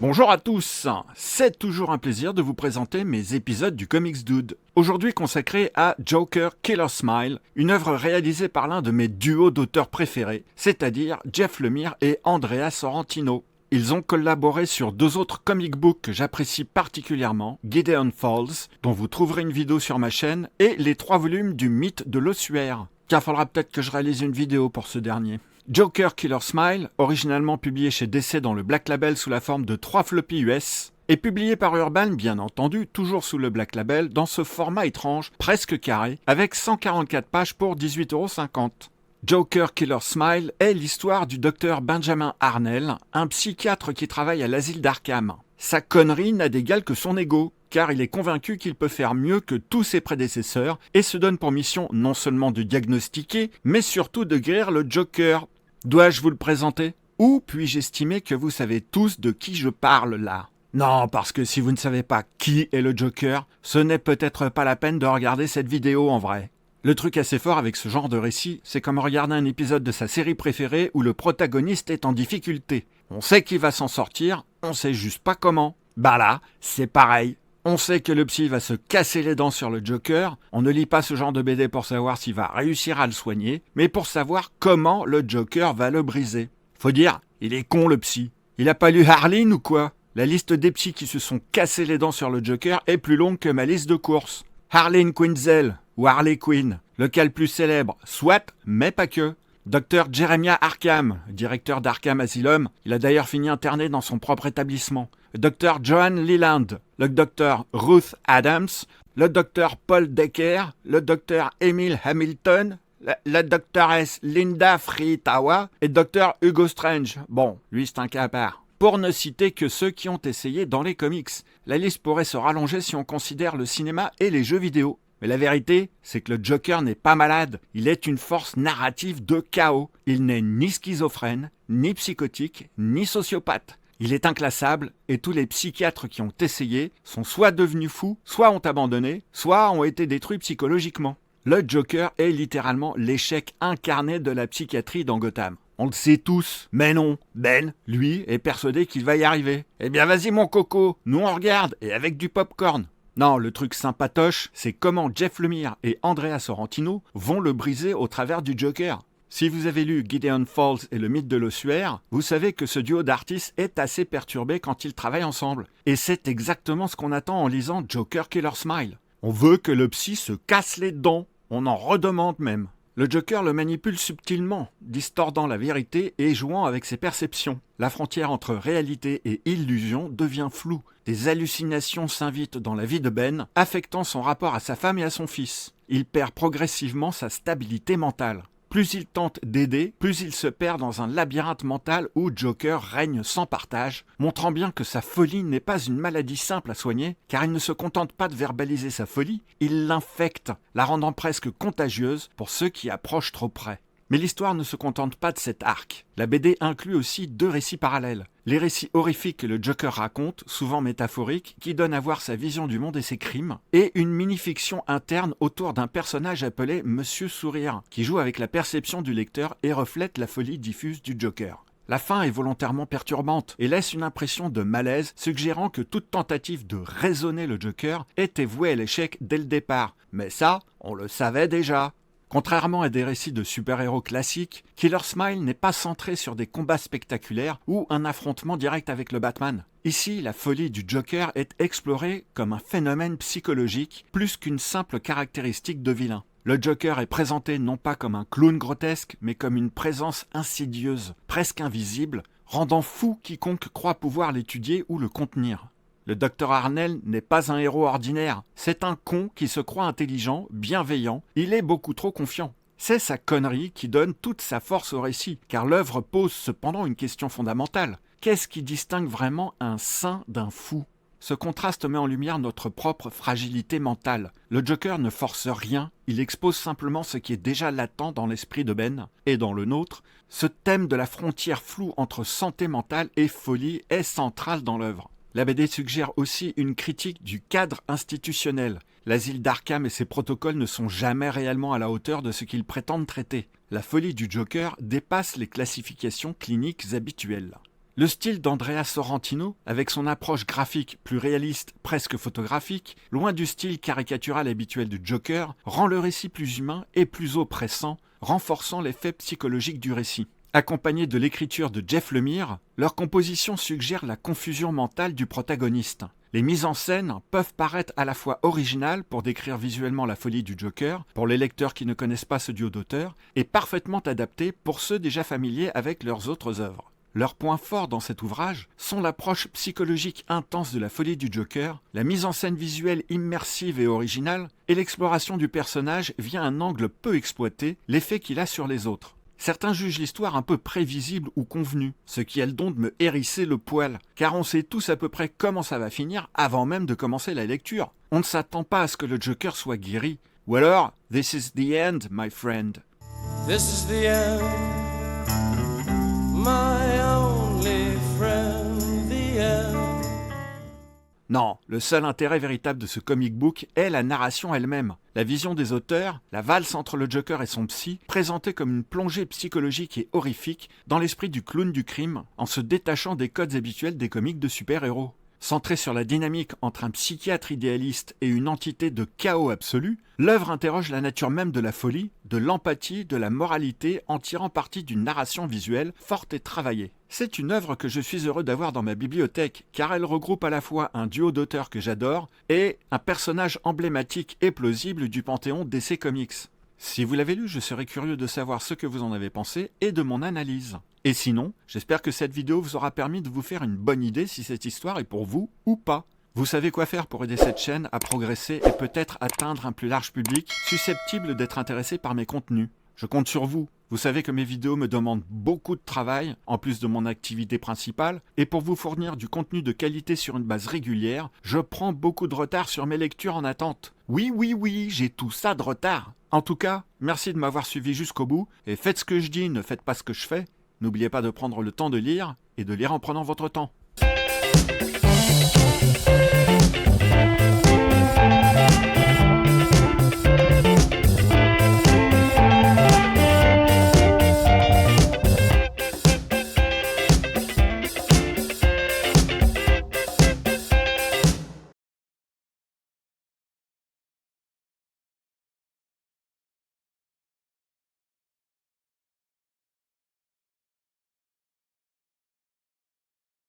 Bonjour à tous, c'est toujours un plaisir de vous présenter mes épisodes du Comics Dude. Aujourd'hui consacré à Joker Killer Smile, une œuvre réalisée par l'un de mes duos d'auteurs préférés, c'est-à-dire Jeff Lemire et Andrea Sorrentino. Ils ont collaboré sur deux autres comic books que j'apprécie particulièrement, Gideon Falls, dont vous trouverez une vidéo sur ma chaîne, et les 3 volumes du mythe de l'ossuaire. Tiens, faudra peut-être que je réalise une vidéo pour ce dernier. Joker Killer Smile, originalement publié chez DC dans le Black Label sous la forme de 3 floppies US, est publié par Urban, bien entendu, toujours sous le Black Label, dans ce format étrange, presque carré, avec 144 pages pour 18,50 €. Joker Killer Smile est l'histoire du docteur Benjamin Harnell, un psychiatre qui travaille à l'asile d'Arkham. Sa connerie n'a d'égal que son ego, car il est convaincu qu'il peut faire mieux que tous ses prédécesseurs et se donne pour mission non seulement de diagnostiquer, mais surtout de guérir le Joker. Dois-je vous le présenter? Ou puis-je estimer que vous savez tous de qui je parle là? Non, parce que si vous ne savez pas qui est le Joker, ce n'est peut-être pas la peine de regarder cette vidéo en vrai. Le truc assez fort avec ce genre de récit, c'est comme regarder un épisode de sa série préférée où le protagoniste est en difficulté. On sait qu'il va s'en sortir, on sait juste pas comment. Bah là, c'est pareil. On sait que le psy va se casser les dents sur le Joker, on ne lit pas ce genre de BD pour savoir s'il va réussir à le soigner, mais pour savoir comment le Joker va le briser. Faut dire, il est con le psy. Il a pas lu Harleen ou quoi? La liste des psys qui se sont cassés les dents sur le Joker est plus longue que ma liste de courses. Harleen Quinzel ou Harley Quinn, lequel plus célèbre? Soit, mais pas que. Dr Jeremiah Arkham, directeur d'Arkham Asylum, il a d'ailleurs fini interné dans son propre établissement. Dr Joan Leland, le Dr Ruth Adams, le Dr Paul Decker, le Dr Emil Hamilton, la doctoresse Linda Freetawa et Dr Hugo Strange. Bon, lui c'est un cas à part. Pour ne citer que ceux qui ont essayé dans les comics. La liste pourrait se rallonger si on considère le cinéma et les jeux vidéo. Mais la vérité, c'est que le Joker n'est pas malade. Il est une force narrative de chaos. Il n'est ni schizophrène, ni psychotique, ni sociopathe. Il est inclassable et tous les psychiatres qui ont essayé sont soit devenus fous, soit ont abandonné, soit ont été détruits psychologiquement. Le Joker est littéralement l'échec incarné de la psychiatrie dans Gotham. On le sait tous, mais non, Ben, lui, est persuadé qu'il va y arriver. Eh bien vas-y mon coco, nous on regarde, et avec du popcorn. Non, le truc sympatoche, c'est comment Jeff Lemire et Andrea Sorrentino vont le briser au travers du Joker. Si vous avez lu Gideon Falls et le mythe de l'ossuaire, vous savez que ce duo d'artistes est assez perturbé quand ils travaillent ensemble. Et c'est exactement ce qu'on attend en lisant Joker Killer Smile. On veut que le psy se casse les dents, on en redemande même. Le Joker le manipule subtilement, distordant la vérité et jouant avec ses perceptions. La frontière entre réalité et illusion devient floue. Des hallucinations s'invitent dans la vie de Ben, affectant son rapport à sa femme et à son fils. Il perd progressivement sa stabilité mentale. Plus il tente d'aider, plus il se perd dans un labyrinthe mental où Joker règne sans partage, montrant bien que sa folie n'est pas une maladie simple à soigner, car il ne se contente pas de verbaliser sa folie, il l'infecte, la rendant presque contagieuse pour ceux qui approchent trop près. Mais l'histoire ne se contente pas de cet arc. La BD inclut aussi 2 récits parallèles. Les récits horrifiques que le Joker raconte, souvent métaphoriques, qui donnent à voir sa vision du monde et ses crimes, et une mini-fiction interne autour d'un personnage appelé Monsieur Sourire, qui joue avec la perception du lecteur et reflète la folie diffuse du Joker. La fin est volontairement perturbante et laisse une impression de malaise, suggérant que toute tentative de raisonner le Joker était vouée à l'échec dès le départ. Mais ça, on le savait déjà. Contrairement à des récits de super-héros classiques, Killer Smile n'est pas centré sur des combats spectaculaires ou un affrontement direct avec le Batman. Ici, la folie du Joker est explorée comme un phénomène psychologique plus qu'une simple caractéristique de vilain. Le Joker est présenté non pas comme un clown grotesque, mais comme une présence insidieuse, presque invisible, rendant fou quiconque croit pouvoir l'étudier ou le contenir. Le Dr Harnell n'est pas un héros ordinaire, c'est un con qui se croit intelligent, bienveillant, il est beaucoup trop confiant. C'est sa connerie qui donne toute sa force au récit, car l'œuvre pose cependant une question fondamentale. Qu'est-ce qui distingue vraiment un saint d'un fou ? Ce contraste met en lumière notre propre fragilité mentale. Le Joker ne force rien, il expose simplement ce qui est déjà latent dans l'esprit de Ben, et dans le nôtre. Ce thème de la frontière floue entre santé mentale et folie est central dans l'œuvre. La BD suggère aussi une critique du cadre institutionnel. L'asile d'Arkham et ses protocoles ne sont jamais réellement à la hauteur de ce qu'ils prétendent traiter. La folie du Joker dépasse les classifications cliniques habituelles. Le style d'Andrea Sorrentino, avec son approche graphique plus réaliste, presque photographique, loin du style caricatural habituel du Joker, rend le récit plus humain et plus oppressant, renforçant l'effet psychologique du récit. Accompagné de l'écriture de Jeff Lemire, leur composition suggère la confusion mentale du protagoniste. Les mises en scène peuvent paraître à la fois originales pour décrire visuellement la folie du Joker, pour les lecteurs qui ne connaissent pas ce duo d'auteurs, et parfaitement adaptées pour ceux déjà familiers avec leurs autres œuvres. Leurs points forts dans cet ouvrage sont l'approche psychologique intense de la folie du Joker, la mise en scène visuelle immersive et originale, et l'exploration du personnage via un angle peu exploité, l'effet qu'il a sur les autres. Certains jugent l'histoire un peu prévisible ou convenue, ce qui a le don de me hérisser le poil, car on sait tous à peu près comment ça va finir avant même de commencer la lecture. On ne s'attend pas à ce que le Joker soit guéri. Ou alors, this is the end, my friend. This is the end, my only friend, the end. Non, le seul intérêt véritable de ce comic book est la narration elle-même. La vision des auteurs, la valse entre le Joker et son psy, présentée comme une plongée psychologique et horrifique dans l'esprit du clown du crime, en se détachant des codes habituels des comics de super-héros. Centrée sur la dynamique entre un psychiatre idéaliste et une entité de chaos absolu, l'œuvre interroge la nature même de la folie, de l'empathie, de la moralité en tirant parti d'une narration visuelle forte et travaillée. C'est une œuvre que je suis heureux d'avoir dans ma bibliothèque car elle regroupe à la fois un duo d'auteurs que j'adore et un personnage emblématique et plausible du panthéon DC Comics. Si vous l'avez lu, je serais curieux de savoir ce que vous en avez pensé et de mon analyse. Et sinon, j'espère que cette vidéo vous aura permis de vous faire une bonne idée si cette histoire est pour vous ou pas. Vous savez quoi faire pour aider cette chaîne à progresser et peut-être atteindre un plus large public susceptible d'être intéressé par mes contenus. Je compte sur vous. Vous savez que mes vidéos me demandent beaucoup de travail, en plus de mon activité principale, et pour vous fournir du contenu de qualité sur une base régulière, je prends beaucoup de retard sur mes lectures en attente. Oui, j'ai tout ça de retard. En tout cas, merci de m'avoir suivi jusqu'au bout, et faites ce que je dis, ne faites pas ce que je fais. N'oubliez pas de prendre le temps de lire, et de lire en prenant votre temps.